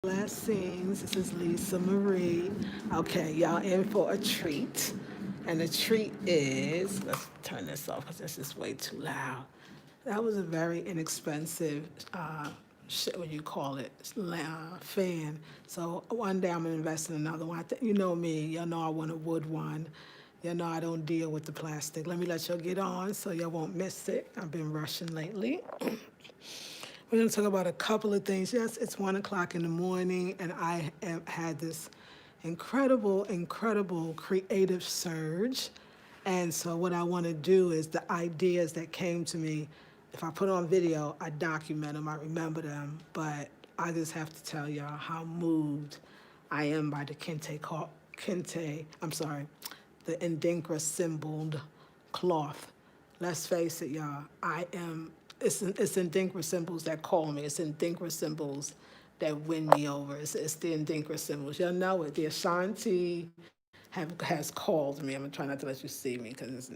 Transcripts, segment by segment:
Blessings. This is Lisa Marie. Okay, y'all in for a treat. And the treat is, let's turn this off because this is way too loud. That was a very inexpensive, what you call it, fan. So one day I'm going to invest in another one. You know me, y'all know I want a wood one. Y'all know I don't deal with the plastic. Let me let y'all get on so y'all won't miss it. I've been rushing lately. We're going to talk about a couple of things. Yes, it's 1 o'clock in the morning, and I have had this incredible creative surge. And so, what I want to do is the ideas that came to me, if I put on video, I document them, I remember them. But I just have to tell y'all how moved I am by the the Indinkra symboled cloth. Let's face it, y'all. It's Indinkra symbols that call me. It's Indinkra symbols that win me over. It's the Indinkra symbols. Y'all know it. The Ashanti has called me. I'm gonna try not to let you see me because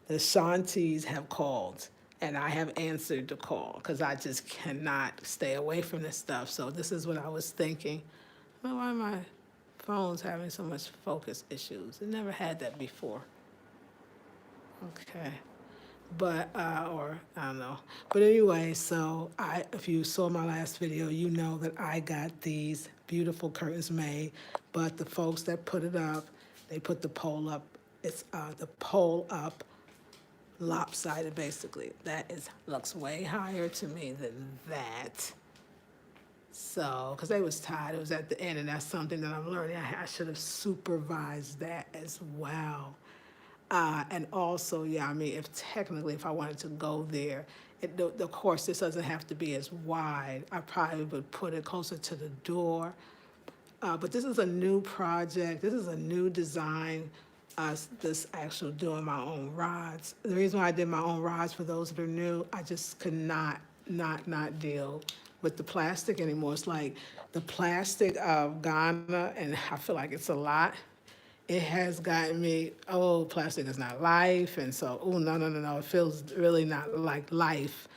the Ashantis have called, and I have answered the call because I just cannot stay away from this stuff. So this is what I was thinking. Well, why my phone's having so much focus issues? It never had that before. Okay. But or I don't know. But anyway, so if you saw my last video, you know that I got these beautiful curtains made. But the folks that put it up, they put the pole up. It's the pole up lopsided, basically. That looks way higher to me than that. So, because they was tired, it was at the end, and that's something that I'm learning. I should have supervised that as well. And also, yeah, I mean, if I wanted to go there, of course, this doesn't have to be as wide. I probably would put it closer to the door. But this is a new project. This is a new design. This actual doing my own rods. The reason why I did my own rods, for those that are new, I just could not deal with the plastic anymore. It's like the plastic of Ghana, and I feel like it's a lot. It has gotten me, oh, plastic is not life. And so, oh, no. It feels really not like life.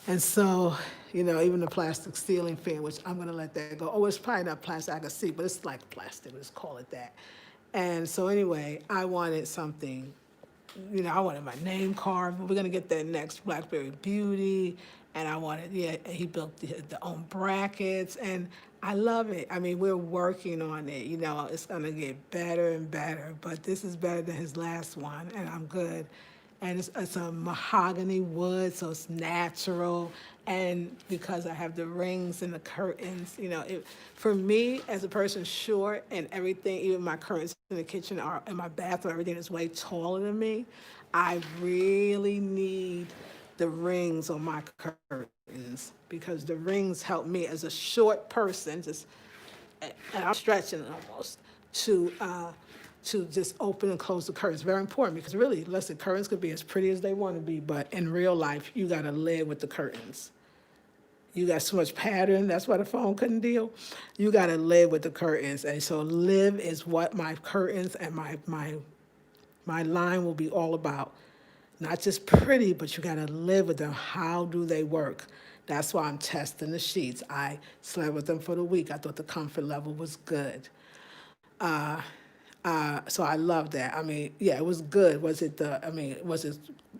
And so, even the plastic ceiling fan, which I'm going to let that go. Oh, it's probably not plastic I can see, but it's like plastic. Let's call it that. And so anyway, I wanted something, I wanted my name carved. We're going to get that next Blackberry Beauty. And I wanted, he built the own brackets. And I love it. I mean, we're working on it. It's going to get better and better. But this is better than his last one, and I'm good. And it's a mahogany wood, so it's natural. And because I have the rings and the curtains, for me as a person short and everything, even my curtains in the kitchen or in my bathroom, everything is way taller than me. I really need the rings on my curtains because the rings help me as a short person, and I'm stretching almost, to just open and close the curtains. Very important because really, listen, curtains could be as pretty as they want to be, but in real life, you got to live with the curtains. You got so much pattern. That's why the phone couldn't deal. You got to live with the curtains. And so live is what my curtains and my line will be all about. Not just pretty, but you got to live with them. How do they work? That's why I'm testing the sheets. I slept with them for the week. I thought the comfort level was good. So I love that. I mean, yeah, it was good. Was it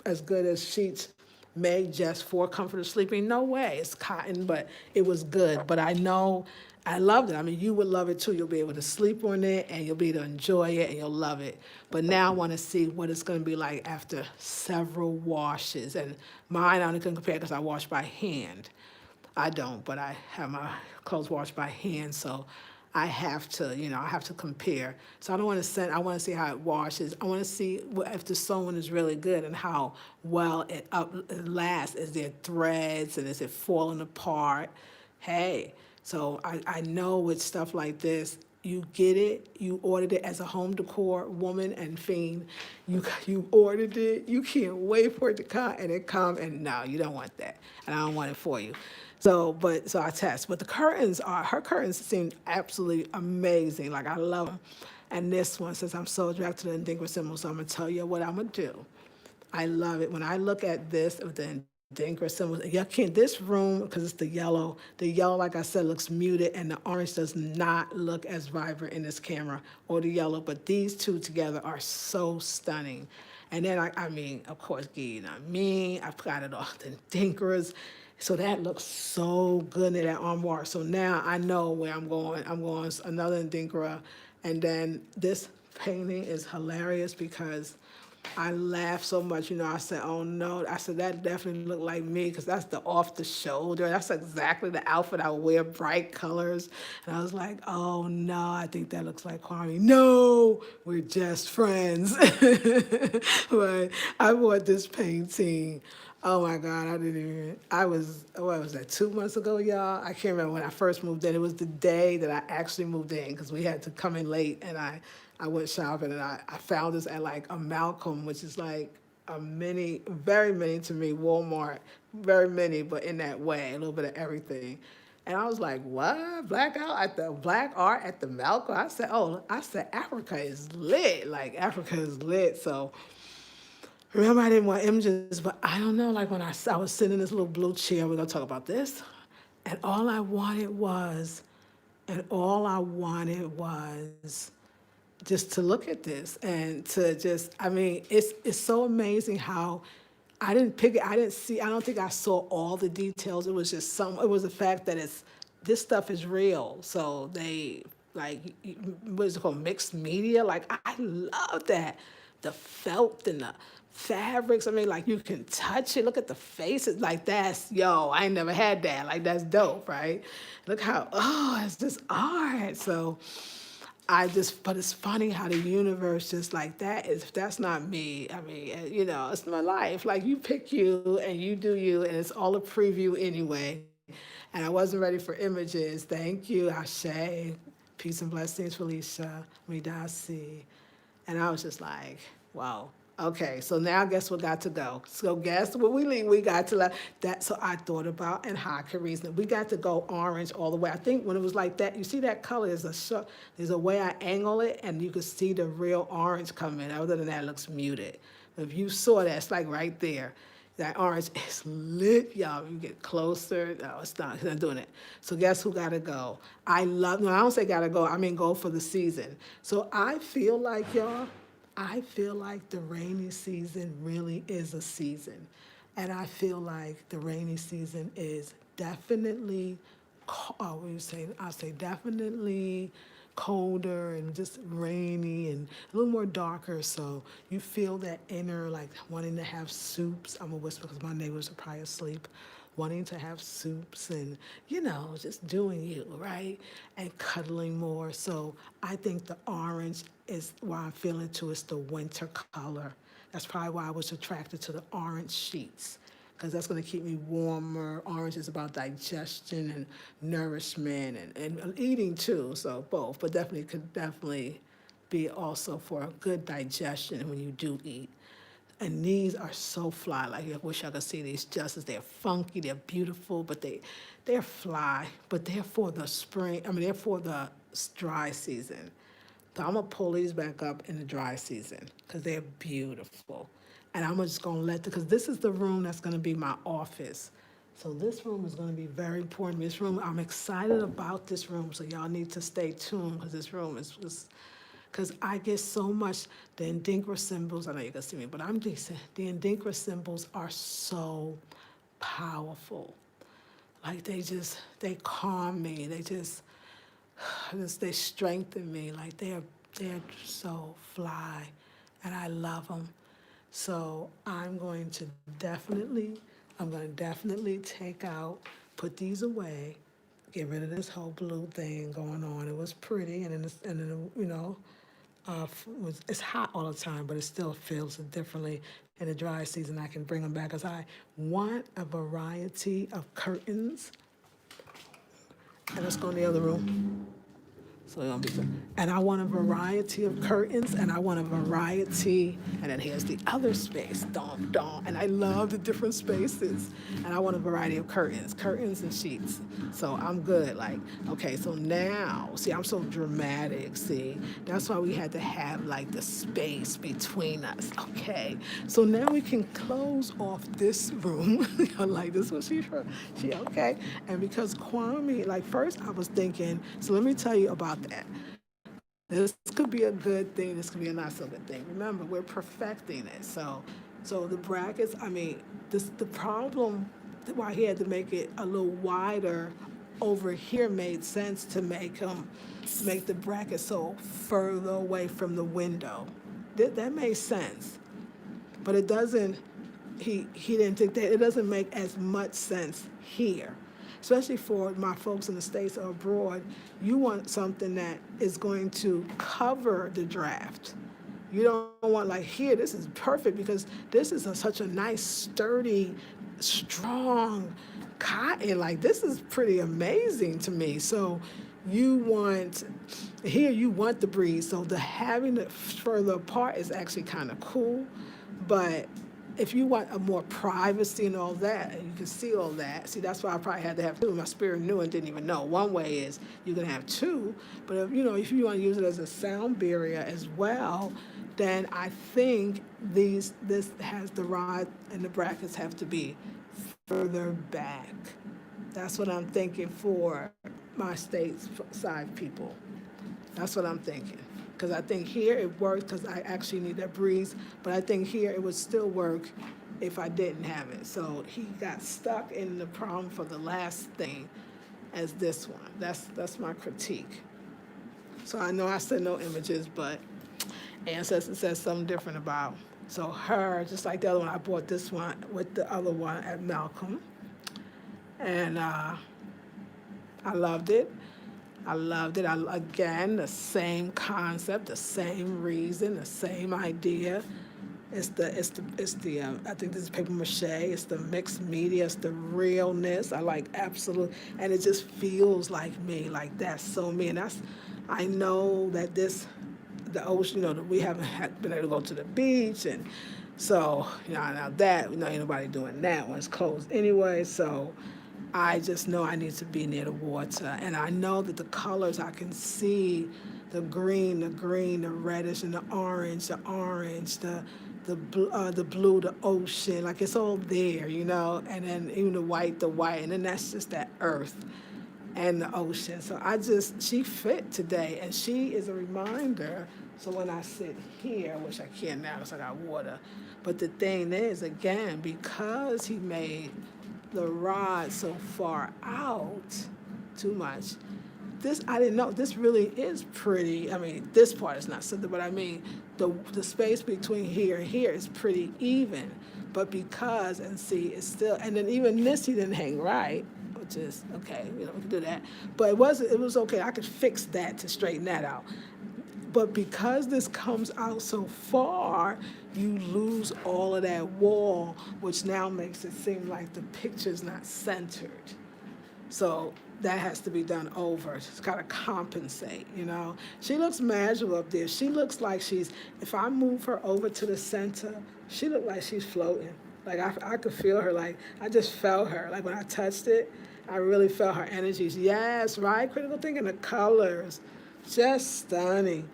as good as sheets made just for comfortable sleeping? No way. It's cotton, but it was good. But I loved it. I mean, you would love it too. You'll be able to sleep on it and you'll be able to enjoy it and you'll love it. But now I want to see what it's going to be like after several washes. And mine, I only can compare because I wash by hand. I don't, but I have my clothes washed by hand, so I have to, I have to compare. So I don't want to send, I want to see how it washes. I want to see if the sewing is really good and how well it lasts. Is there threads and is it falling apart? Hey, so I know with stuff like this, you get it, you ordered it as a home decor woman and fiend. You ordered it, you can't wait for it to come, and it come, and no, you don't want that, and I don't want it for you. So I test. But her curtains seem absolutely amazing. Like, I love them. And this one says, I'm so attracted to the Indinkra symbol, so I'm going to tell you what I'm going to do. I love it. When I look at this with the Dinkra symbols. Y'all can't, this room, because it's the yellow, like I said, looks muted, and the orange does not look as vibrant in this camera, or the yellow, but these two together are so stunning. And then, I mean, of course, I've got it all, the Dinkras. So that looks so good in that armoire. So now I know where I'm going. I'm going another Dinkra. And then this painting is hilarious because I laughed so much, I said, oh no, I said, that definitely looked like me because that's the off the shoulder. That's exactly the outfit I would wear, bright colors. And I was like, oh no, I think that looks like Kwame. No, we're just friends. But I bought this painting. Oh my God, what was that, 2 months ago, y'all? I can't remember when I first moved in. It was the day that I actually moved in because we had to come in late, and I went shopping, and I found this at like a Malcolm, which is like a mini, very mini to me, Walmart, very mini, but in that way, a little bit of everything. And I was like, what? Black art at the Malcolm? I said, Africa is lit. Like, Africa is lit. So, remember, I didn't want images, but I don't know, like when I was sitting in this little blue chair, we're gonna talk about this, and all I wanted was just to look at this and to just, I mean, it's so amazing how I didn't pick it, I don't think I saw all the details. It was just it was the fact that this stuff is real. So they, like, what is it called, mixed media? Like, I love that. The felt and the fabrics, I mean, like, you can touch it. Look at the faces. Like, I ain't never had that. Like, that's dope, right? Look how, it's just art. So but it's funny how the universe just like that is, if that's not me, I mean, it's my life. Like, you pick you and you do you, and it's all a preview anyway. And I wasn't ready for images. Thank you, Ashe. Peace and blessings, Felicia, Midasi. And I was just like, wow. Okay, so now guess what got to go? So guess what we leave? We got to that. So I thought about and how I could reason it. We got to go orange all the way. I think when it was like that, you see that color, there's a way I angle it, and you can see the real orange coming. Other than that, it looks muted. If you saw that, it's like right there. That orange is lit, y'all. You get closer. No, it's not doing it. So guess who got to go? I don't say got to go. I mean, go for the season. So I feel like, y'all, the rainy season really is a season. And I feel like the rainy season is definitely, I'll say definitely colder and just rainy and a little more darker. So you feel that inner, like, wanting to have soups. I'm going to whisper because my neighbors are probably asleep. Wanting to have soups and, just doing you, right? And cuddling more. So I think the orange is why I'm feeling too. It's the winter color. That's probably why I was attracted to the orange sheets, because that's going to keep me warmer. Orange is about digestion and nourishment and eating too, so both, but could definitely be also for a good digestion when you do eat. And these are so fly. Like, I wish I could see these justice. They're funky, they're beautiful, but they're fly. But they're for the spring. I mean, they're for the dry season. So I'm gonna pull these back up in the dry season because they're beautiful. And I'm just gonna because this is the room that's gonna be my office. So this room is gonna be very important. This room, I'm excited about this room. So y'all need to stay tuned because this room is just, because I get so much, the Ndinkra symbols, I know you can see me, but I'm decent. The Ndinkra symbols are so powerful. Like, they calm me. They strengthen me. Like, they're so fly, and I love them. So I'm going to definitely put these away, get rid of this whole blue thing going on. It was pretty, and then it's hot all the time, but it still feels differently. In the dry season, I can bring them back because I want a variety of curtains. And let's go in the other room. So it'll be good. And I want a variety of curtains, and I want a variety, and then here's the other space, dun, dun, and I love the different spaces. And I want a variety of curtains and sheets. So I'm good, like, okay, so now, see, I'm so dramatic, see? That's why we had to have, like, the space between us, okay? So now we can close off this room. Like, this was she, okay? And because Kwame, like, first I was thinking, so let me tell you about that. This could be a good thing. This could be a not so good thing. Remember, we're perfecting it. So the brackets. I mean, the problem why he had to make it a little wider over here made sense to make the bracket so further away from the window. That made sense, but it doesn't. He didn't think that it doesn't make as much sense here. Especially for my folks in the States or abroad, you want something that is going to cover the draft. You don't want, like, here, this is perfect because this is such a nice, sturdy, strong cotton. Like, this is pretty amazing to me. So you want the breeze. So having it further apart is actually kind of cool, but if you want a more privacy and all that, and you can see all that, see, that's why I probably had to have two. My spirit knew and didn't even know. One way is you can have two, but if you want to use it as a sound barrier as well, then I think this has the rod and the brackets have to be further back. That's what I'm thinking for my stateside people. That's what I'm thinking. Because I think here it works because I actually need that breeze, but I think here it would still work if I didn't have it. So he got stuck in the problem for the last thing as this one. That's my critique. So I know I said no images, but Ancestor says something different about. So her, just like the other one, I bought this one with the other one at Malcolm. And I loved it. Again, the same concept, the same reason, the same idea. It's the I think this is paper mache. It's the mixed media. It's the realness. I like absolute, and it just feels like me. Like that's so me. And I know that the ocean. We haven't been able to go to the beach, and so now that ain't nobody doing that when it's closed anyway. So I just know I need to be near the water, and I know that the colors I can see, the green, the reddish, and the orange, the blue, the ocean, like it's all there, and then even the white, and then that's just that earth and the ocean. So she fit today, and she is a reminder. So when I sit here, which I can't now because I got water, but the thing is, again, because he made the rod so far out too much, I didn't know this really is pretty. I mean, this part is not something, but I mean the space between here and here is pretty even, but because, and see, it's still, and then even this he didn't hang right, which is okay, we can do that, but it was okay. I could fix that to straighten that out. But because this comes out so far, you lose all of that wall, which now makes it seem like the picture's not centered. So that has to be done over. It's got to compensate, She looks magical up there. She looks like if I move her over to the center, she looks like she's floating. Like I could feel her, like I just felt her. Like when I touched it, I really felt her energies. Yes, right? Critical thinking, the colors. Just stunning.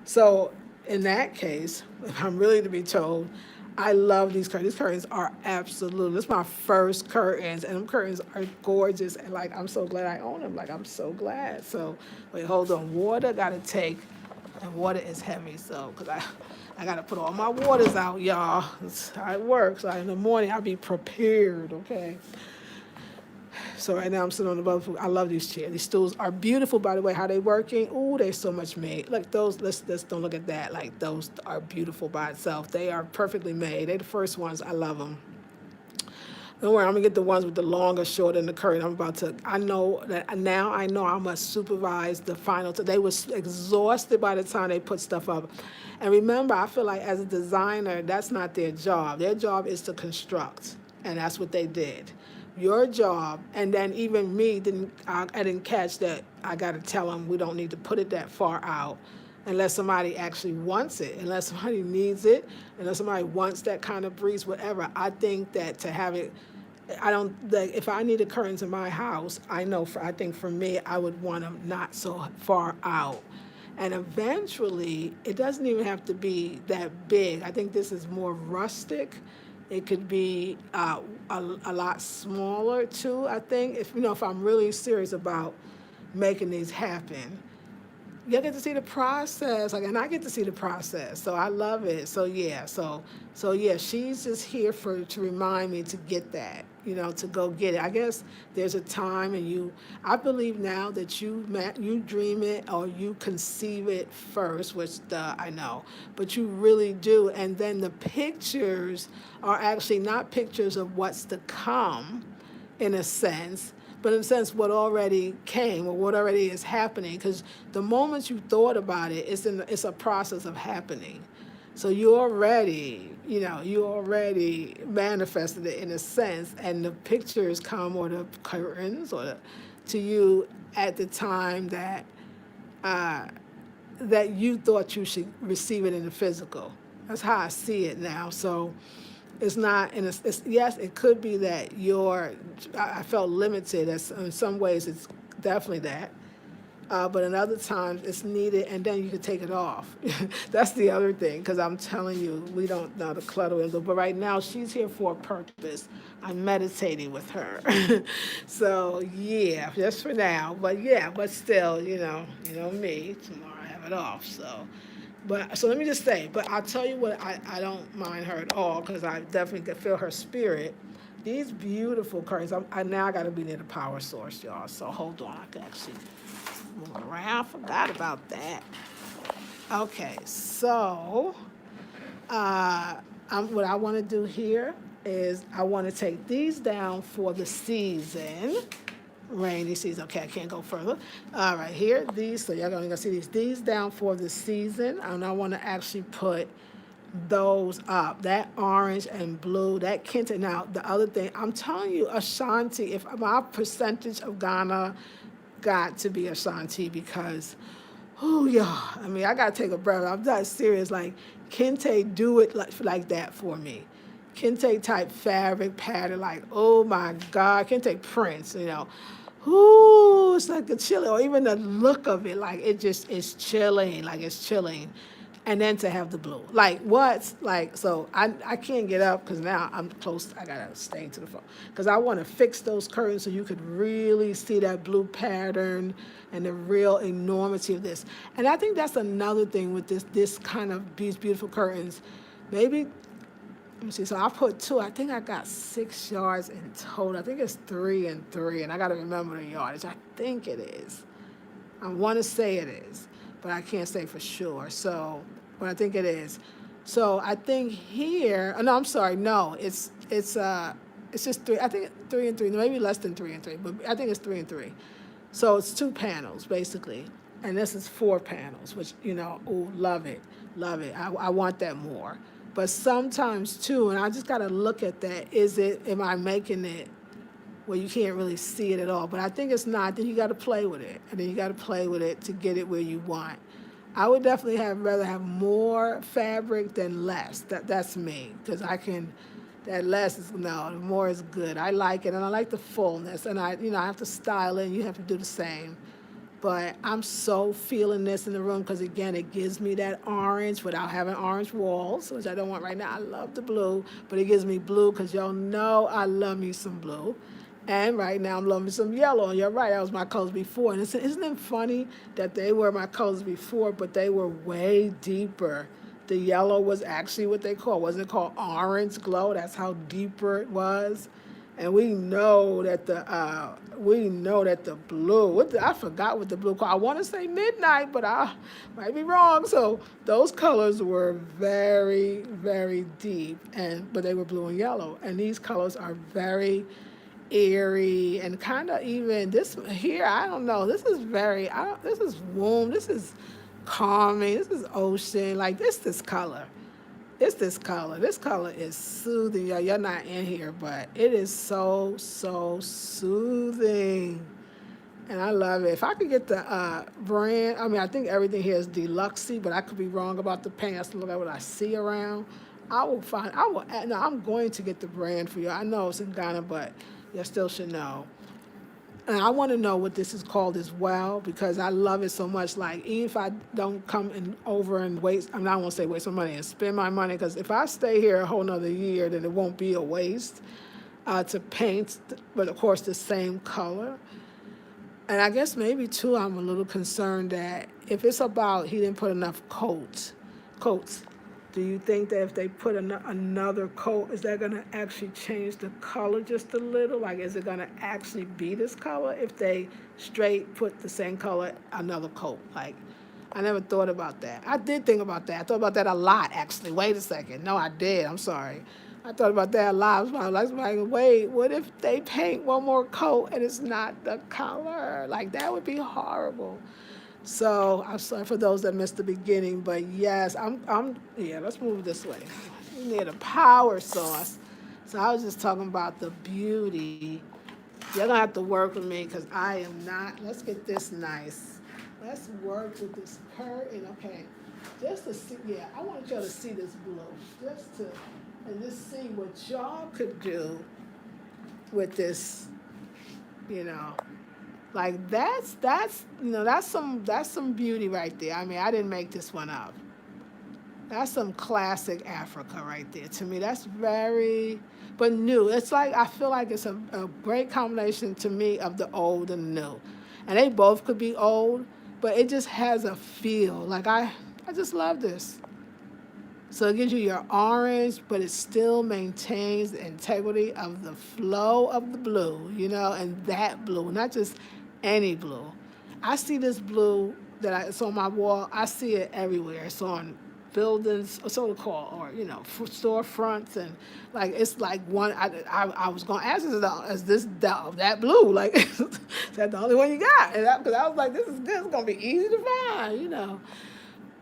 So in that case, if I'm really to be told, I love these curtains. These curtains are absolute. This is my first curtains, and them curtains are gorgeous. And like, I'm so glad I own them. Like, I'm so glad. So wait, hold on. Water got to take, and water is heavy. So, because I got to put all my waters out, y'all. That's how it works. In the morning, I'll be prepared, okay? So right now I'm sitting on the bubble. I love these chairs. These stools are beautiful, by the way. How they working? Ooh, they're so much made. Like those, let's don't look at that. Like those are beautiful by itself. They are perfectly made. They're the first ones. I love them. Don't worry, I'm gonna get the ones with the longer, short, and the curtain. I know I must supervise the final. They was exhausted by the time they put stuff up. And remember, I feel like as a designer, that's not their job. Their job is to construct, and that's what they did. your job, and then even me I didn't catch that. I got to tell them we don't need to put it that far out unless somebody actually wants it, unless somebody needs it, unless somebody wants that kind of breeze, whatever. I think that to have it, I don't, like, if I needed curtains in my house, I think for me, I would want them not so far out. And eventually, it doesn't even have to be that big. I think this is more rustic. It could be a lot smaller too, I think. If I'm really serious about making these happen, you get to see the process, and I get to see the process, so I love it. So yeah, she's just here to remind me to get that, to go get it. I guess there's a time, and I believe now that you dream it or you conceive it first, which I know, but you really do, and then the pictures are actually not pictures of what's to come, in a sense, but in a sense what already came or what already is happening, because the moment you thought about it, it's a process of happening. So you already manifested it in a sense, and the pictures come, or the curtains, to you at the time that you thought you should receive it in the physical. That's how I see it now. So it's not yes, it could be that I felt limited. In some ways, it's definitely that. But in other times, it's needed, and then you can take it off. That's the other thing, because I'm telling you, we don't know the clutter. But right now, she's here for a purpose. I'm meditating with her. So, yeah, just for now. But still, me, tomorrow I have it off. So let me just say, but I'll tell you what, I don't mind her at all, because I definitely can feel her spirit. These beautiful curtains, I now got to be near the power source, y'all. So hold on, I can actually move around. Forgot about that. Okay, so what I want to do here is I want to take these down for the season. Rainy season. Okay, I can't go further. All right, here, these, so y'all gonna see these down for the season, and I want to actually put those up. That orange and blue, that kente. Now, the other thing, I'm telling you, Ashanti, if my percentage of Ghana got to be Ashanti, because, oh, yeah, I mean, I got to take a breath. I'm not serious. Like, kente, do it like that for me. Kente type fabric pattern, like, oh my God, kente prints, Ooh, it's like the chilling, or even the look of it, like it just is chilling, like it's chilling. And then to have the blue, like what? Like, so I can't get up because now I'm close. I gotta stay to the phone because I want to fix those curtains so you could really see that blue pattern and the real enormity of this. And I think that's another thing with this kind of these beautiful curtains. Maybe, let me see. So I put two. I think I got 6 yards in total. I think it's 3 and 3, and I got to remember the yardage. I think it is. I want to say it is, but I can't say for sure. So, but I think it is. So I think here. Oh, no, I'm sorry. No, it's just 3. I think 3 and 3. Maybe less than 3 and 3, but I think it's 3 and 3. So it's 2 panels basically, and this is 4 panels, which ooh, love it, love it. I want that more. But sometimes too, and I just got to look at that. Am I making it where you can't really see it at all? But I think it's not. Then you got to play with it. And then you got to play with it to get it where you want. I would definitely rather have more fabric than less. That's me. Because that less is, no, the more is good. I like it, and I like the fullness. And I have to style it, and you have to do the same. But I'm so feeling this in the room because, again, it gives me that orange without having orange walls, which I don't want right now. I love the blue, but it gives me blue because y'all know I love me some blue. And right now I'm loving some yellow. And you're right, that was my colors before. And isn't it funny that they were my colors before, but they were way deeper? The yellow was actually what they wasn't it called orange glow? That's how deeper it was. And we know that the blue. I forgot what the blue called. I want to say midnight, but I might be wrong. So those colors were very, very deep, but they were blue and yellow. And these colors are very eerie and kind of even this here. I don't know. This is this is warm. This is calming. This is ocean. Like this color. It's this color. This color is soothing. Y'all, you're not in here, but it is so, so soothing. And I love it. If I could get the brand, I mean, I think everything here is deluxe-y, but I could be wrong about the paint. I have to look at what I see around. No, I'm going to get the brand for you. I know it's in Ghana, but you still should know. And I want to know what this is called as well because I love it so much. Like, even if I don't come over and waste, I mean, I don't want to say waste my money and spend my money because if I stay here a whole nother year, then it won't be a waste to paint, but of course the same color. And I guess maybe too, I'm a little concerned that if it's about he didn't put enough coats, do you think that if they put another coat, is that going to actually change the color just a little? Like, is it going to actually be this color if they straight put the same color, another coat? Like, I never thought about that. I did think about that. I thought about that a lot, actually. Wait a second. No, I did. I'm sorry. I thought about that a lot. I was like, wait, what if they paint one more coat and it's not the color? Like, that would be horrible. So I'm sorry for those that missed the beginning, but yes, yeah, let's move this way. You need a power source. So I was just talking about the beauty. You're gonna have to work with me because I am not. Let's get this nice. Let's work with this curtain, okay? Just to see, yeah, I want y'all to see this blue, and just see what y'all could do with this, you know. Like that's some beauty right there. I mean, I didn't make this one up. That's some classic Africa right there. To me, that's very, but new. It's like, I feel like it's a great combination to me of the old and the new. And they both could be old, but it just has a feel. Like I just love this. So it gives you your orange, but it still maintains the integrity of the flow of the blue, you know, and that blue, not just any blue. I see this blue it's on my wall. I see it everywhere. It's on buildings, so to call, or you know, storefronts, and like it's like one. I was gonna ask is this that blue? Like, is that the only one you got? And because I was like, this is good. It's gonna be easy to find, you know.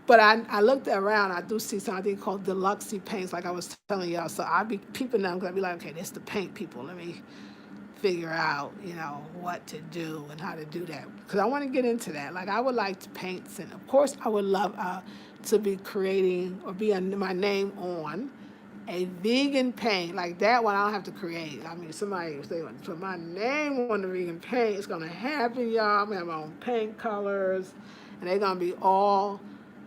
But I looked around. I do see something called deluxe paints, like I was telling y'all. So I'll be peeping them because I'll be like, okay, this the paint people. Let me figure out, you know, what to do and how to do that. Because I want to get into that. Like, I would like to paint, and of course, I would love to be creating or be my name on a vegan paint. Like that one, I don't have to create. I mean, somebody, if they want to put my name on the vegan paint, it's going to happen, y'all. I'm going to have my own paint colors, and they're going to be all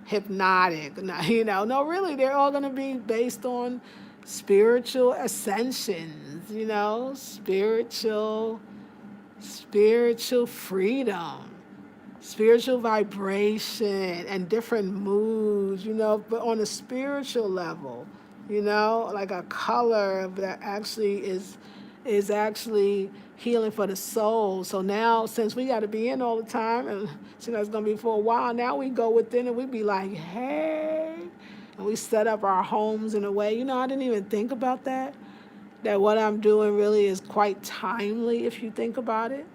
hypnotic. You know, no, really, they're all going to be based on spiritual ascensions, you know, spiritual freedom, spiritual vibration, and different moods, you know, but on a spiritual level, you know, like a color that actually is actually healing for the soul. So now, since we got to be in all the time, and since that's going to be for a while, now we go within and we be like, hey, and we set up our homes in a way, you know, I didn't even think about that what I'm doing really is quite timely if you think about it,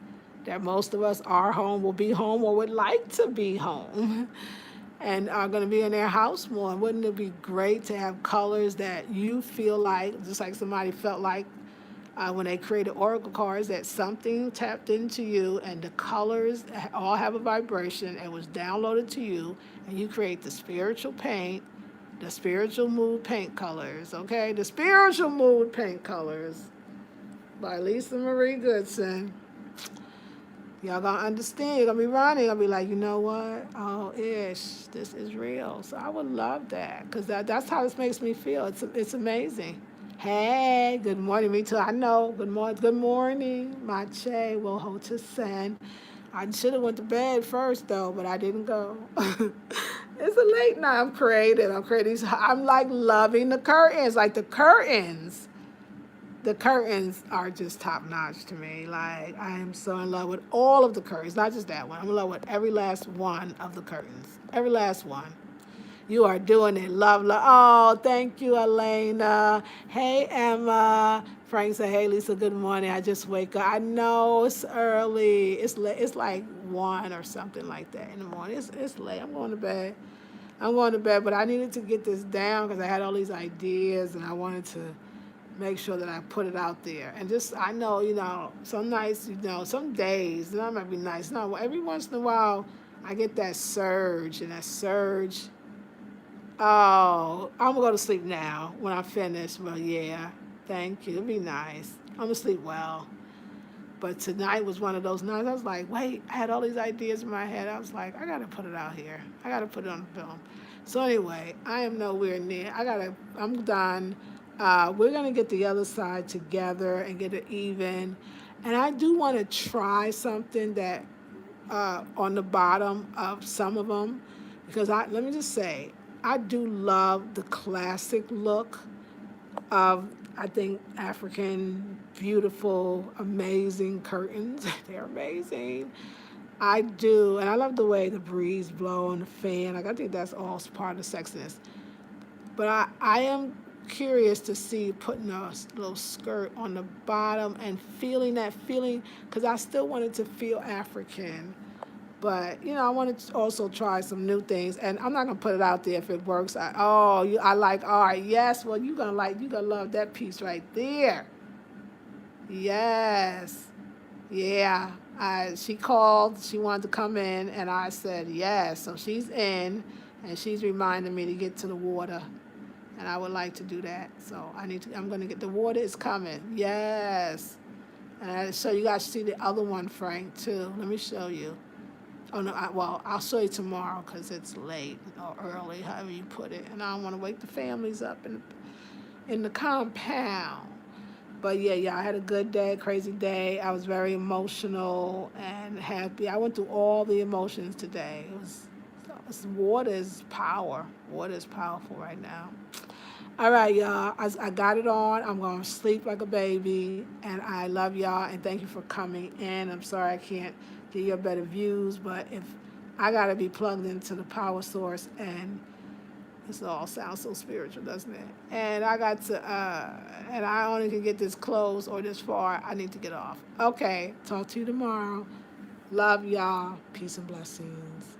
that most of us are home, will be home, or would like to be home, and are going to be in their house more. Wouldn't it be great to have colors that you feel like, just like somebody felt like when they created oracle cards, that something tapped into you and the colors all have a vibration and was downloaded to you, and you create the spiritual paint, the spiritual mood paint colors, okay? The spiritual mood paint colors by Lisa Marie Goodson. Y'all gonna understand. You're gonna be running. I'll be like, you know what? Oh, this is real. So I would love that, because that's how this makes me feel. It's amazing. Hey, good morning. Me too. I know. Good morning. Mache will hold to send. I should have went to bed first though, but I didn't go. It's a late night. I'm creative. I'm like loving the curtains. Like the curtains are just top notch to me. Like, I am so in love with all of the curtains, not just that one. I'm in love with every last one of the curtains. Every last one. You are doing it. Love. Oh, thank you, Elena. Hey, Emma. Frank said, hey, Lisa, good morning. I just wake up. I know it's early. It's late. It's like 1 or something like that in the morning. It's late. I'm going to bed. I'm going to bed, but I needed to get this down because I had all these ideas and I wanted to make sure that I put it out there. And just, I know, some nights, some days, that might be nice. No, every once in a while, I get that surge, and that surge, oh, I'm going to go to sleep now when I finish. Well, yeah, thank you. It'll be nice. I'm going to sleep well. But tonight was one of those nights. I was like, wait, I had all these ideas in my head. I was like, I got to put it out here. I got to put it on film. So anyway, I am nowhere near. I'm done. We're going to get the other side together and get it even. And I do want to try something that on the bottom of some of them. Because let me just say, I do love the classic look of, I think, African, beautiful, amazing curtains. They're amazing. I do, and I love the way the breeze blow on the fan. Like, I think that's all part of sexiness. But I am curious to see putting a little skirt on the bottom and feeling that feeling, because I still wanted to feel African. But I want to also try some new things, and I'm not gonna put it out there if it works. I like art. Yes, well, you're gonna love that piece right there. Yes, yeah. She called. She wanted to come in, and I said yes. So she's in, and she's reminding me to get to the water, and I would like to do that. So I'm gonna get the water is coming. Yes, and so you guys see the other one, Frank, too. Let me show you. Oh no! I'll show you tomorrow because it's late or early, however you put it, and I don't want to wake the families up in the compound. But yeah, I had a good day, crazy day. I was very emotional and happy. I went through all the emotions today. Water is power. Water is powerful right now. All right, y'all. I got it on. I'm going to sleep like a baby. And I love y'all. And thank you for coming in. I'm sorry I can't give you better views. But if I got to be plugged into the power source. And this all sounds so spiritual, doesn't it? And I got to, and I only can get this close or this far. I need to get off. Okay. Talk to you tomorrow. Love y'all. Peace and blessings.